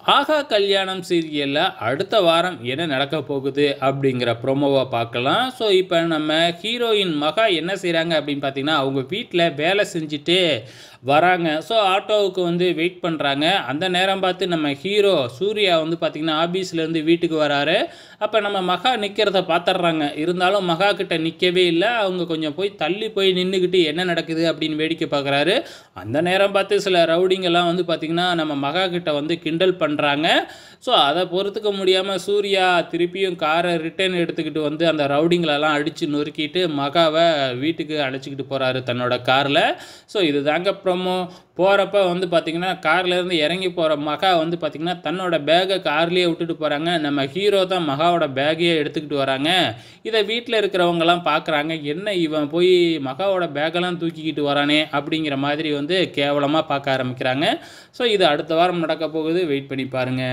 ஆகா கல்யாணம் சீரியல்ல அடுத்த வாரம் என்ன நடக்க போகுது அப்படிங்கிற ப்ரோமோவ பார்க்கலாம். ஸோ, இப்ப நம்ம ஹீரோயின் மகா என்ன செய்றாங்க அப்படின்னு பார்த்தீங்கன்னா, அவங்க வீட்ல வேலை செஞ்சுட்டு வராங்க. ஸோ, ஆட்டோவுக்கு வந்து வெயிட் பண்றாங்க. அந்த நேரம் பார்த்து நம்ம ஹீரோ சூர்யா வந்து பார்த்தீங்கன்னா, ஆபீஸ்லேருந்து வீட்டுக்கு வராரு. அப்ப நம்ம மகா நிக்கிறத பார்த்துடுறாங்க. இருந்தாலும் மகா கிட்ட நிக்கவே இல்ல. அவங்க கொஞ்சம் தள்ளி போய் நின்னுகிட்டு என்ன நடக்குது அப்படின்னு வேடிக்கை பார்க்குறாரு. அந்த நேரம் பார்த்து சில ரவுடிங்கலாம் வந்து பார்த்தீங்கன்னா, நம்ம மகா கிட்ட வந்து கிண்டல் பண்றாங்க. ஸோ, அத பொறுத்துக்க முடியாம சூர்யா திருப்பியும் கார ரிட்டர்ன் எடுத்துக்கிட்டு வந்து அந்த ரவுடிங்களலாம் அடிச்சு நொறுக்கிட்டு மகாவ வீட்டுக்கு அழைச்சுக்கிட்டு போறாரு தன்னோட கார்ல. ஸோ, இதுதாங்க ப்ரோமோ. போறப்ப வந்து பார்த்தீங்கன்னா, கார்லேருந்து இறங்கி போற மகா வந்து பார்த்தீங்கன்னா, தன்னோட பேக்க கார்லயே விட்டுட்டு போறாங்க. நம்ம ஹீரோ தான் மகாவோட பேக்கையே எடுத்துக்கிட்டு வராங்க. இத வீட்ல இருக்கிறவங்கலாம் பார்க்குறாங்க. என்ன இவன் போய் மகாவோட பேக்கெல்லாம் தூக்கிக்கிட்டு வரானே! அப்படிங்கிற மாதிரி வந்து கேவலமா பார்க்க ஆரம்பிக்கிறாங்க. ஸோ, இது அடுத்த வாரம் நடக்க போகுது. வெயிட் பண்ணி பாருங்க.